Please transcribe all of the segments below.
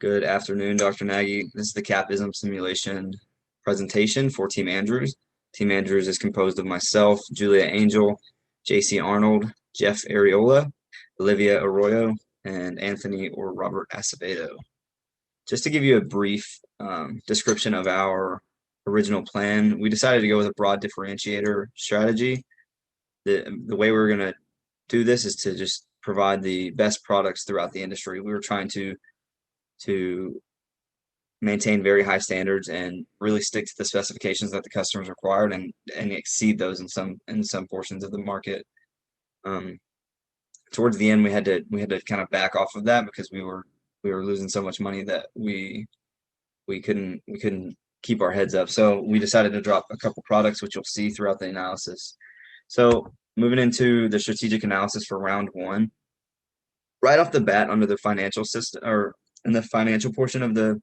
Good afternoon, Dr. Nagy. This is the CAPISM simulation presentation for Team Andrews. Team Andrews is composed of myself, Julia Angel, JC Arnold, Jeff Areola, Olivia Arroyo, and Anthony or Robert Acevedo. Just to give you a brief description of our original plan, we decided to go with a broad differentiator strategy. The way we're going to do this is to just provide the best products throughout the industry. We were trying to maintain very high standards and really stick to the specifications that the customers required and exceed those in some portions of the market. Towards the end, we had to kind of back off of that because we were losing so much money that we couldn't keep our heads up. So we decided to drop a couple products, which you'll see throughout the analysis. So moving into the strategic analysis for round one, right off the bat under the financial system or in the financial portion of the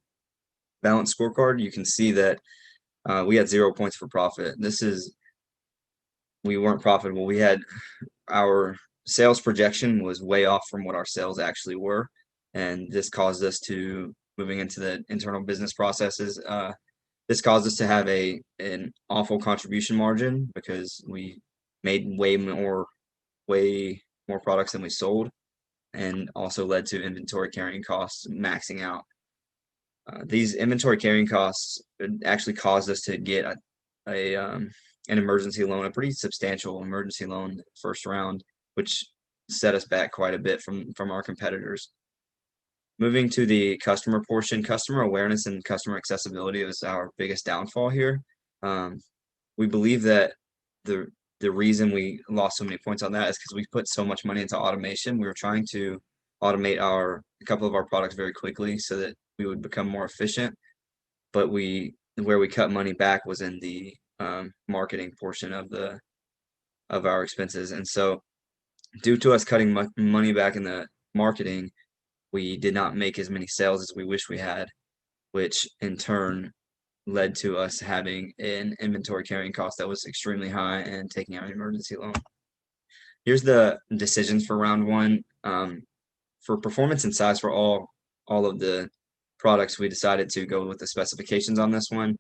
balance scorecard, you can see that we had 0 points for profit. We weren't profitable. We had our sales projection was way off from what our sales actually were. And this caused us to, moving into the internal business processes, this caused us to have an awful contribution margin because we made way more products than we sold, and also led to inventory carrying costs maxing out. These inventory carrying costs actually caused us to get an emergency loan, a pretty substantial emergency loan first round, which set us back quite a bit from our competitors. Moving to the customer portion, customer awareness and customer accessibility is our biggest downfall here. We believe that the reason we lost so many points on that is because we put so much money into automation. We were trying to automate a couple of our products very quickly so that we would become more efficient, but where we cut money back was in the marketing portion of our expenses. And so due to us cutting money back in the marketing, we did not make as many sales as we wish we had, which in turn led to us having an inventory carrying cost that was extremely high and taking out an emergency loan. Here's the decisions for round one. For performance and size for all of the products, we decided to go with the specifications on this one.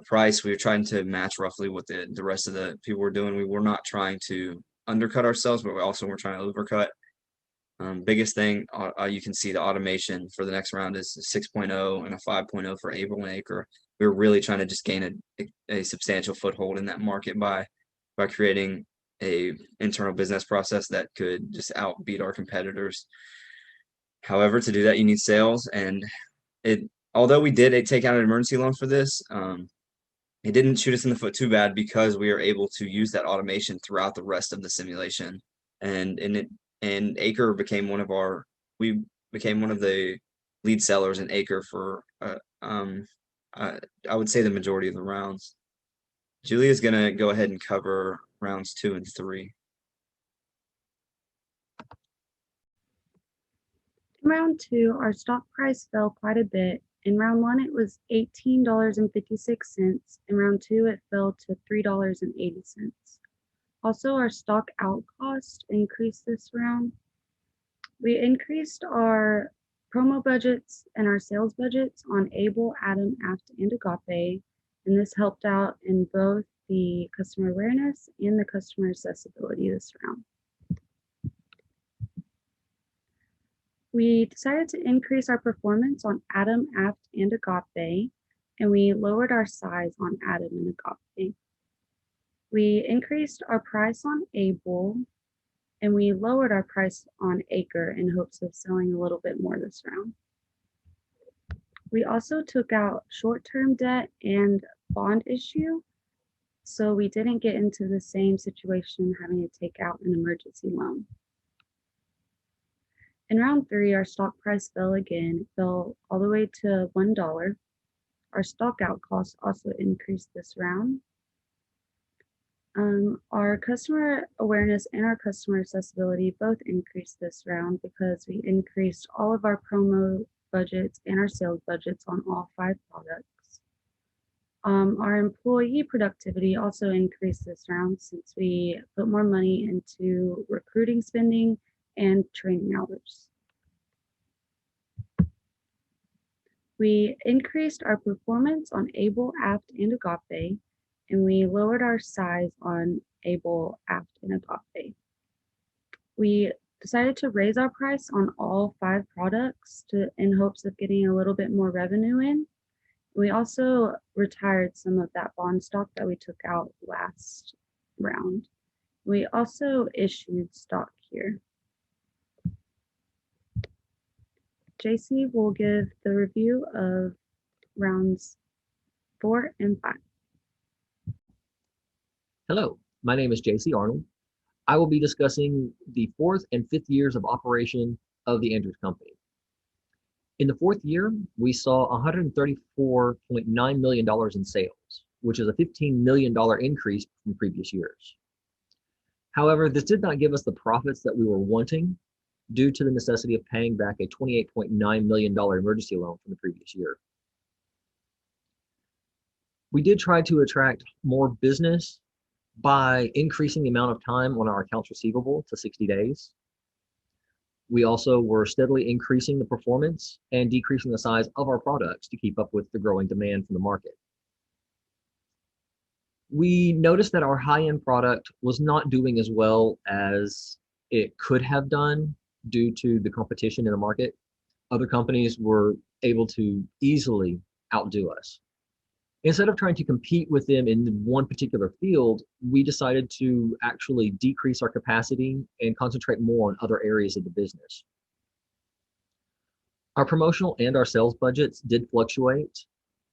Price, we were trying to match roughly what the rest of the people were doing. We were not trying to undercut ourselves, but we also were trying to overcut. Biggest thing, you can see the automation for the next round is 6.0 and a 5.0 for Able and Acre. We were really trying to just gain a substantial foothold in that market by creating a internal business process that could just outbeat our competitors. However, to do that, you need sales, and although we did take out an emergency loan for this, it didn't shoot us in the foot too bad because we were able to use that automation throughout the rest of the simulation, and Acre became one of the lead sellers in Acre for I would say the majority of the rounds. Julia's gonna go ahead and cover rounds 2 and 3. In round 2, our stock price fell quite a bit. In round 1, it was $18.56. In round 2, it fell to $3.80. Also, our stock out cost increased this round. We increased our promo budgets and our sales budgets on Able, Atom, Aft, and Agape, and this helped out in both the customer awareness and the customer accessibility this round. We decided to increase our performance on Atom, Aft, and Agape, and we lowered our size on Atom and Agape. We increased our price on Able, and we lowered our price on Acre in hopes of selling a little bit more this round. We also took out short-term debt and bond issue, so we didn't get into the same situation having to take out an emergency loan. In round 3, our stock price fell again. It fell all the way to $1. Our stock out cost also increased this round. Our customer awareness and our customer accessibility both increased this round because we increased all of our promo budgets and our sales budgets on all 5 products. Our employee productivity also increased this round since we put more money into recruiting spending and training hours. We increased our performance on Able, Apt, and Agape, and we lowered our size on Able, Apt, and Agape. We decided to raise our price on all 5 products in hopes of getting a little bit more revenue in. We also retired some of that bond stock that we took out last round. We also issued stock here. JC will give the review of rounds 4 and 5. Hello, my name is JC Arnold. I will be discussing the 4th and 5th years of operation of the Andrews Company. In the 4th year, we saw $134.9 million in sales, which is a $15 million increase from previous years. However, this did not give us the profits that we were wanting due to the necessity of paying back a $28.9 million emergency loan from the previous year. We did try to attract more business by increasing the amount of time on our accounts receivable to 60 days. We also were steadily increasing the performance and decreasing the size of our products to keep up with the growing demand from the market. We noticed that our high-end product was not doing as well as it could have done due to the competition in the market. Other companies were able to easily outdo us. Instead of trying to compete with them in one particular field, we decided to actually decrease our capacity and concentrate more on other areas of the business. Our promotional and our sales budgets did fluctuate,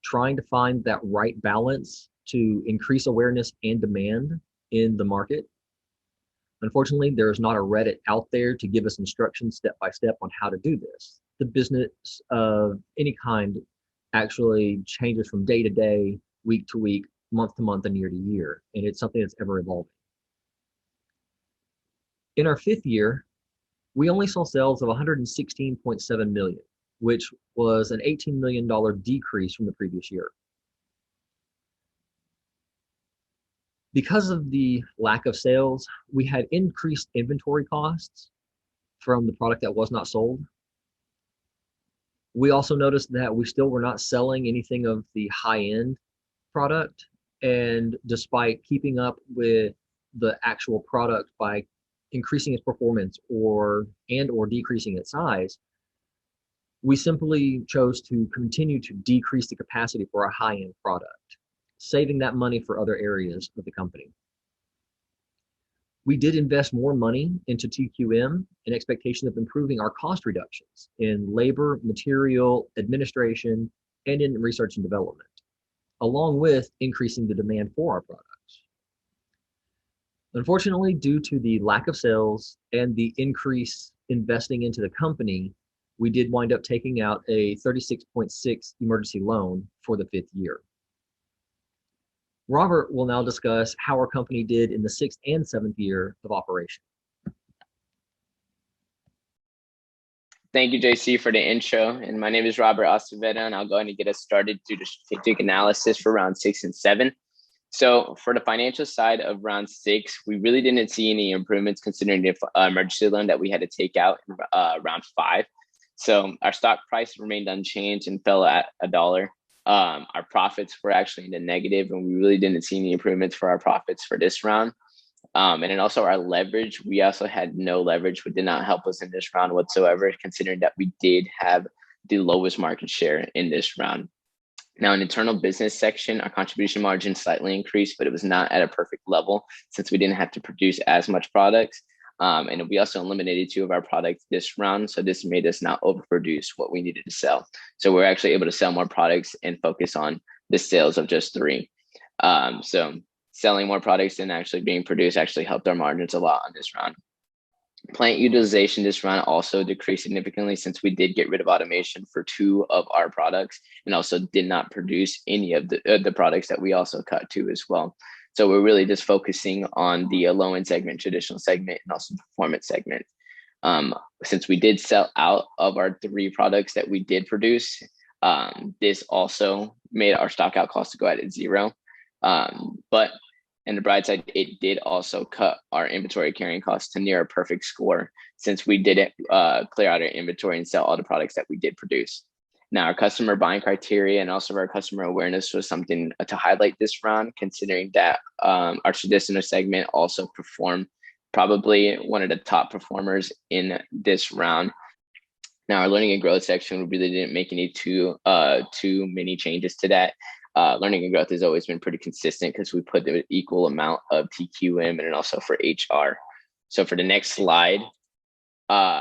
trying to find that right balance to increase awareness and demand in the market. Unfortunately, there is not a Reddit out there to give us instructions step by step on how to do this. The business of any kind actually changes from day to day, week to week, month to month, and year to year, and it's something that's ever evolving. In our 5th year, we only saw sales of $116.7 million, which was an $18 million decrease from the previous year. Because of the lack of sales, we had increased inventory costs from the product that was not sold. We also noticed that we still were not selling anything of the high-end product, and despite keeping up with the actual product by increasing its performance or decreasing its size, we simply chose to continue to decrease the capacity for our high-end product, saving that money for other areas of the company. We did invest more money into TQM in expectation of improving our cost reductions in labor, material, administration, and in research and development, along with increasing the demand for our products. Unfortunately, due to the lack of sales and the increase investing into the company, we did wind up taking out a $36.6 emergency loan for the 5th year. Robert will now discuss how our company did in the 6th and 7th year of operation. Thank you, JC, for the intro. And my name is Robert Aceveda, and I'll go ahead and get us started through the strategic analysis for round 6 and 7. So for the financial side of round 6, we really didn't see any improvements considering the emergency loan that we had to take out in round 5. So our stock price remained unchanged and fell at $1. Our profits were actually in the negative, and we really didn't see any improvements for our profits for this round. And then also our leverage, we also had no leverage, which did not help us in this round whatsoever, considering that we did have the lowest market share in this round. Now, in internal business section, our contribution margin slightly increased, but it was not at a perfect level since we didn't have to produce as much products. And we also eliminated 2 of our products this round. So this made us not overproduce what we needed to sell. So we're actually able to sell more products and focus on the sales of just 3. So selling more products than actually being produced actually helped our margins a lot on this round. Plant utilization this round also decreased significantly since we did get rid of automation for 2 of our products and also did not produce any of the products that we also cut to as well. So we're really just focusing on the low-end segment, traditional segment, and also performance segment. Since we did sell out of our 3 products that we did produce, this also made our stock out cost to go at 0. But on the bright side, it did also cut our inventory carrying costs to near a perfect score since we didn't clear out our inventory and sell all the products that we did produce. Now, our customer buying criteria and also our customer awareness was something to highlight this round, considering that our traditional segment also performed probably one of the top performers in this round. Now, our learning and growth section, we really didn't make any too many changes to that. Learning and growth has always been pretty consistent because we put the equal amount of TQM and also for HR. So for the next slide,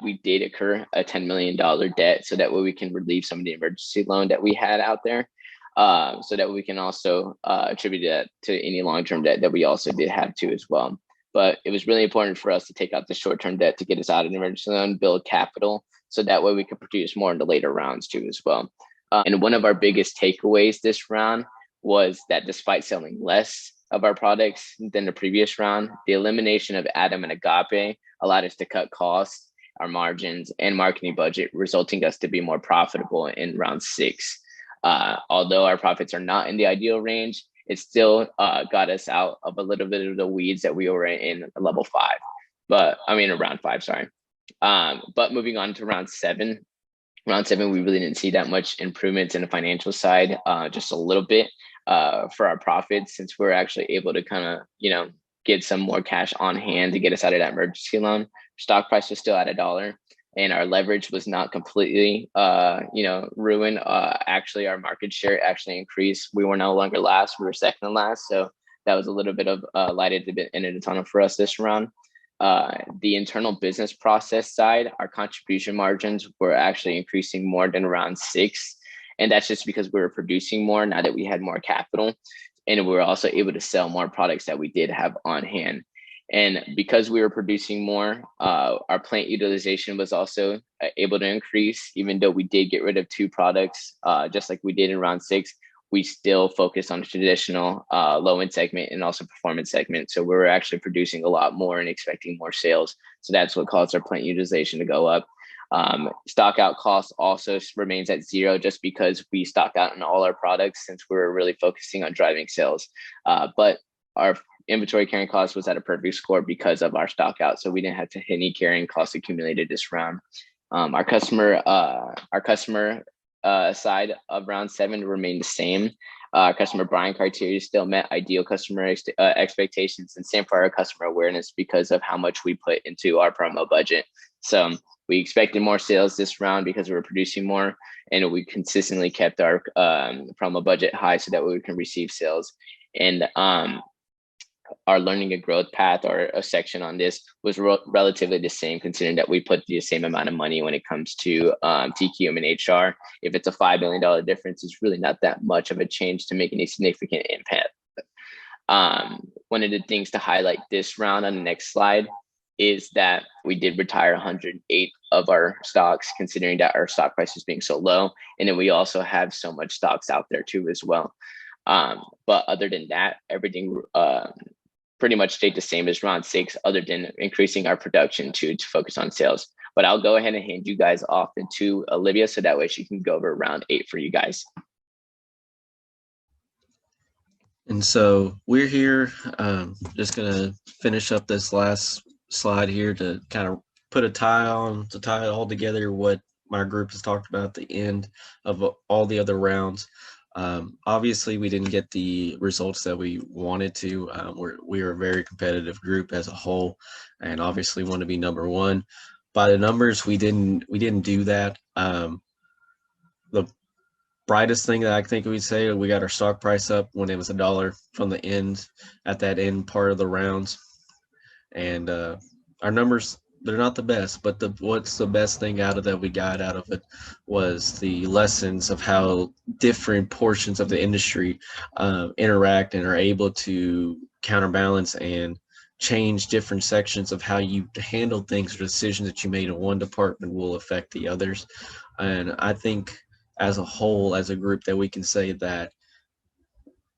we did incur a $10 million debt, so that way we can relieve some of the emergency loan that we had out there. So that we can also attribute that to any long-term debt that we also did have too as well. But it was really important for us to take out the short-term debt to get us out of the emergency loan, build capital, so that way we could produce more in the later rounds too as well. And one of our biggest takeaways this round was that despite selling less of our products than the previous round, the elimination of Atom and Agape allowed us to cut costs, our margins, and marketing budget, resulting us to be more profitable in round 6. Although our profits are not in the ideal range, it still got us out of a little bit of the weeds that we were in level 5. But I mean, round 5, sorry. But moving on to round 7. Round 7, we really didn't see that much improvements in the financial side, just a little bit for our profits, since we're actually able to kind of, get some more cash on hand to get us out of that emergency loan. Stock price was still at $1, and our leverage was not completely, ruined. Actually, our market share actually increased. We were no longer last; we were second to last. So that was a little bit of light at the end of the tunnel for us this round. The internal business process side, our contribution margins were actually increasing more than round 6. And that's just because we were producing more now that we had more capital. And we were also able to sell more products that we did have on hand. And because we were producing more, our plant utilization was also able to increase, even though we did get rid of 2 products, just like we did in round 6. We still focus on the traditional low-end segment and also performance segment. So we're actually producing a lot more and expecting more sales. So that's what caused our plant utilization to go up. Stock out cost also remains at 0, just because we stock out in all our products since we're really focusing on driving sales. But our inventory carrying cost was at a perfect score because of our stock out. So we didn't have to hit any carrying costs accumulated this round. Our customer side of round 7 remained the same. Customer buying criteria still met ideal customer expectations, and same for our customer awareness because of how much we put into our promo budget. So we expected more sales this round because we were producing more, and we consistently kept our promo budget high so that we can receive sales. And our learning and growth path, or a section on this, was relatively the same, considering that we put the same amount of money when it comes to TQM and HR. If it's a $5 million difference, it's really not that much of a change to make any significant impact. One of the things to highlight this round on the next slide is that we did retire 108 of our stocks, considering that our stock price is being so low. And then we also have so much stocks out there too as well. But other than that, everything pretty much stayed the same as round 6, other than increasing our production to focus on sales. But I'll go ahead and hand you guys off into Olivia, so that way she can go over round 8 for you guys. And so we're here, just going to finish up this last slide here to kind of put a tie on, to tie it all together, what my group has talked about at the end of all the other rounds. Obviously, we didn't get the results that we wanted to. We are a very competitive group as a whole, and obviously want to be number 1. By the numbers, we didn't do that. The brightest thing that I think we'd say, we got our stock price up when it was $1 from the end, at that end part of the rounds, and our numbers, they're not the best, but what's the best thing out of that we got out of it was the lessons of how different portions of the industry interact and are able to counterbalance and change different sections of how you handle things, or decisions that you made in one department will affect the others. And I think as a whole, as a group, that we can say that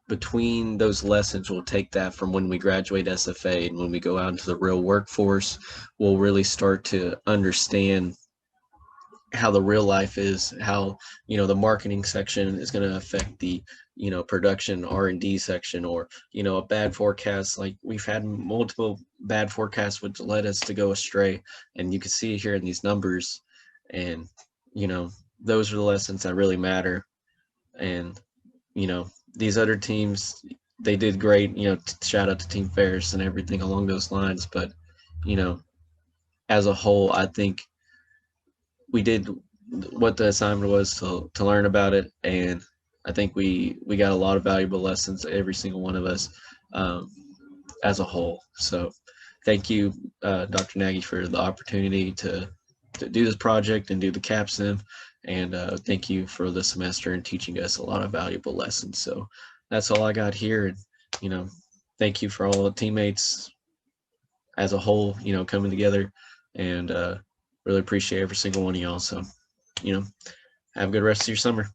between those lessons, we'll take that from when we graduate SFA, and when we go out into the real workforce, we'll really start to understand how the real life is, how, the marketing section is going to affect the, production R&D section, or, a bad forecast. Like, we've had multiple bad forecasts which led us to go astray, and you can see here in these numbers. And, those are the lessons that really matter. And, these other teams, they did great, shout out to Team Ferris and everything along those lines. But, as a whole, I think we did what the assignment was to learn about it. And I think we got a lot of valuable lessons, every single one of us, as a whole. So thank you, Dr. Nagy, for the opportunity to do this project and do the CAPSIM. And thank you for the semester and teaching us a lot of valuable lessons. So that's all I got here. And, thank you for all the teammates as a whole, coming together, and really appreciate every single one of y'all. So, have a good rest of your summer.